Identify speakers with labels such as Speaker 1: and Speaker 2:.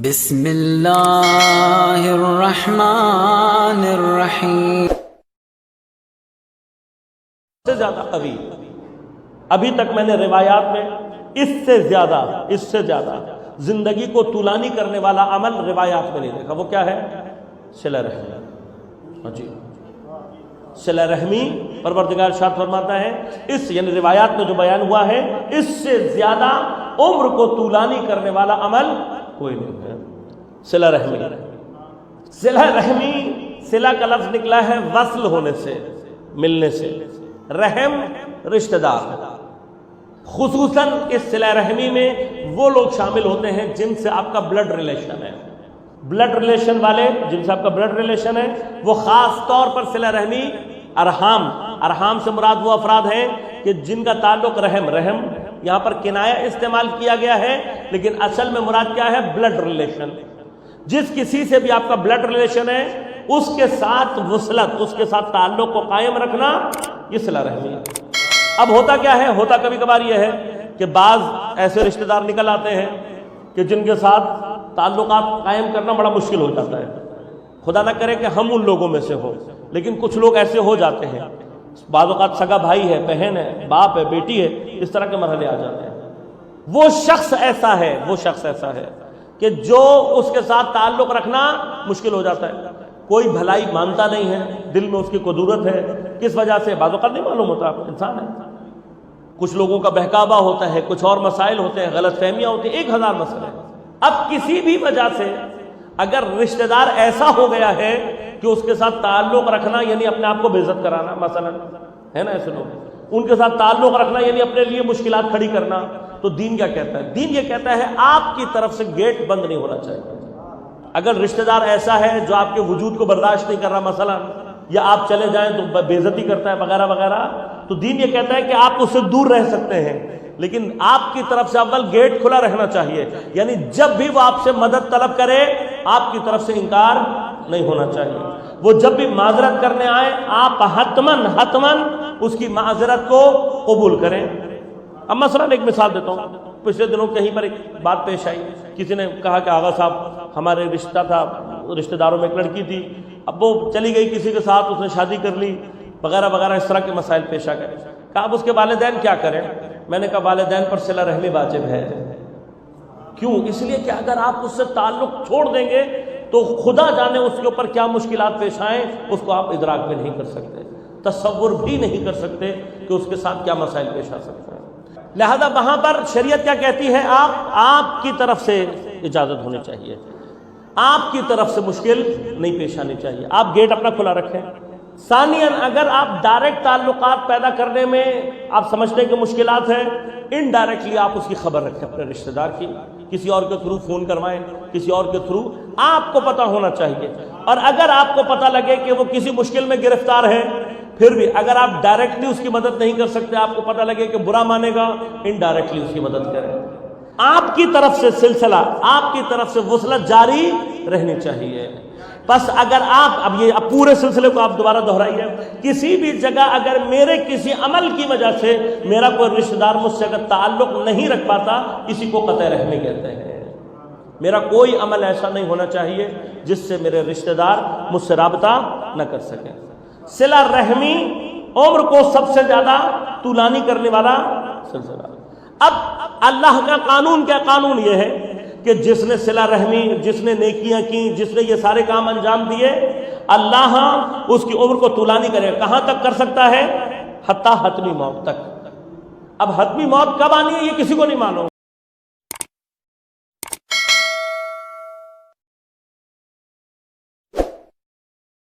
Speaker 1: بسم اللہ الرحمن الرحیم۔
Speaker 2: سے زیادہ قوی ابھی تک میں نے روایات میں اس سے زیادہ زندگی کو طولانی کرنے والا عمل روایات میں نہیں دیکھا۔ وہ کیا ہے؟ صلہ رحمی۔ جی صلہ رحمی پروردگار ارشاد فرماتا ہے اس یعنی روایات میں جو بیان ہوا ہے اس سے زیادہ عمر کو طولانی کرنے والا عمل کوئی نہیں ہے۔ صلہ رحمی، صلہ رحمی، صلہ کا لفظ نکلا ہے وصل ہونے سے، ملنے سے۔ رحم رشتہ دار، خصوصاً اس صلہ رحمی میں وہ لوگ شامل ہوتے ہیں جن سے آپ کا بلڈ ریلیشن ہے۔ بلڈ ریلیشن والے جن سے آپ کا بلڈ ریلیشن ہے وہ خاص طور پر صلہ رحمی ارحام سے مراد وہ افراد ہیں کہ جن کا تعلق رحم یہاں پر کنایہ استعمال کیا گیا ہے لیکن اصل میں مراد کیا ہے؟ Blood relation. جس کسی سے بھی آپ کا بلڈ ریلیشن ہے اس کے ساتھ وصلت، اس کے ساتھ تعلق کو قائم رکھنا، یہ صلہ رحمی ہے۔ اب ہوتا کیا ہے؟ ہوتا کبھی کبھار یہ ہے کہ بعض ایسے رشتہ دار نکل آتے ہیں کہ جن کے ساتھ تعلقات قائم کرنا بڑا مشکل ہو جاتا ہے۔ خدا نہ کرے کہ ہم ان لوگوں میں سے ہوں، لیکن کچھ لوگ ایسے ہو جاتے ہیں، بعض اوقات سگا بھائی ہے، بہن ہے، باپ ہے، بیٹی ہے، اس طرح کے مرحلے آ جاتے ہیں۔ وہ شخص ایسا ہے کہ جو اس کے ساتھ تعلق رکھنا مشکل ہو جاتا ہے۔ کوئی بھلائی مانتا نہیں ہے، دل میں اس کی قدورت ہے، کس وجہ سے بعض اوقات نہیں معلوم ہوتا، انسان ہے۔ کچھ لوگوں کا بہکاوا ہوتا ہے، کچھ اور مسائل ہوتے ہیں، غلط فہمیاں ہوتی ہیں، 1000 مسئلے۔ اب کسی بھی وجہ سے اگر رشتہ دار ایسا ہو گیا ہے کہ اس کے ساتھ تعلق رکھنا یعنی اپنے آپ کو بے عزت کرانا، مثلا ہے نا ایسے لوگ، ان کے ساتھ تعلق رکھنا یعنی اپنے لیے مشکلات کھڑی کرنا، تو دین کیا کہتا ہے؟ دین یہ کہتا ہے آپ کی طرف سے گیٹ بند نہیں ہونا چاہیے۔ اگر رشتہ دار ایسا ہے جو آپ کے وجود کو برداشت نہیں کر رہا مثلا، یا آپ چلے جائیں تو بے عزتی کرتا ہے وغیرہ وغیرہ، تو دین یہ کہتا ہے کہ آپ اس سے دور رہ سکتے ہیں، لیکن آپ کی طرف سے اول گیٹ کھلا رہنا چاہیے، یعنی جب بھی وہ آپ سے مدد طلب کرے آپ کی طرف سے انکار نہیں ہونا چاہیے۔ وہ جب بھی معذرت کرنے آئے آپ حتماً اس کی معذرت کو قبول کریں۔ اب مثلا ایک مثال دیتا ہوں، پچھلے دنوں کہیں پر ایک بات پیش آئی، کسی نے کہا کہ آغا صاحب ہمارے رشتہ تھا، رشتہ داروں میں ایک لڑکی تھی، اب وہ چلی گئی کسی کے ساتھ، اس نے شادی کر لی وغیرہ وغیرہ، اس طرح کے مسائل پیش آ گئے۔ کہا اب اس کے والدین کیا کریں؟ میں نے کہا والدین پر صلہ رحمی واجب ہے۔ کیوں؟ اس لیے کہ اگر آپ اس سے تعلق چھوڑ دیں گے تو خدا جانے اس کے اوپر کیا مشکلات پیش آئیں، اس کو آپ ادراک بھی نہیں کر سکتے، تصور بھی نہیں کر سکتے کہ اس کے ساتھ کیا مسائل پیش آ سکتے ہیں۔ لہذا وہاں پر شریعت کیا کہتی ہے؟ آپ کی طرف سے اجازت ہونی چاہیے، آپ کی طرف سے مشکل نہیں پیش آنی چاہیے، آپ گیٹ اپنا کھلا رکھیں۔ ثانیاً اگر آپ ڈائریکٹ تعلقات پیدا کرنے میں آپ سمجھتے ہیں کہ مشکلات ہیں، انڈائریکٹلی آپ اس کی خبر رکھیں اپنے رشتہ دار کی، کسی اور کے تھرو فون کروائیں، کسی اور کے تھرو، آپ کو پتہ ہونا چاہیے۔ اور اگر آپ کو پتہ لگے کہ وہ کسی مشکل میں گرفتار ہے، پھر بھی اگر آپ ڈائریکٹلی اس کی مدد نہیں کر سکتے، آپ کو پتہ لگے کہ برا مانے گا، انڈائریکٹلی اس کی مدد کریں۔ آپ کی طرف سے سلسلہ، آپ کی طرف سے وصلت جاری رہنی چاہیے۔ بس اگر اب پورے سلسلے کو آپ دوبارہ دہرائیے، کسی بھی جگہ اگر میرے کسی عمل کی وجہ سے میرا کوئی رشتہ دار مجھ سے اگر تعلق نہیں رکھ پاتا، اسی کو قطع رحمی کہتے ہیں۔ میرا کوئی عمل ایسا نہیں ہونا چاہیے جس سے میرے رشتہ دار مجھ سے رابطہ نہ کر سکیں۔ صلہ رحمی عمر کو سب سے زیادہ طولانی کرنے والا سلسلہ۔ اب اللہ کا قانون کیا؟ قانون یہ ہے کہ جس نے صلہ رحمی، جس نے نیکیاں کی، جس نے یہ سارے کام انجام دیے، اللہ اس کی عمر کو طولانی کرے۔ کہاں تک کر سکتا ہے؟ حتیٰ حتمی موت تک۔ اب حتمی موت کب آنی ہے یہ کسی کو نہیں معلوم۔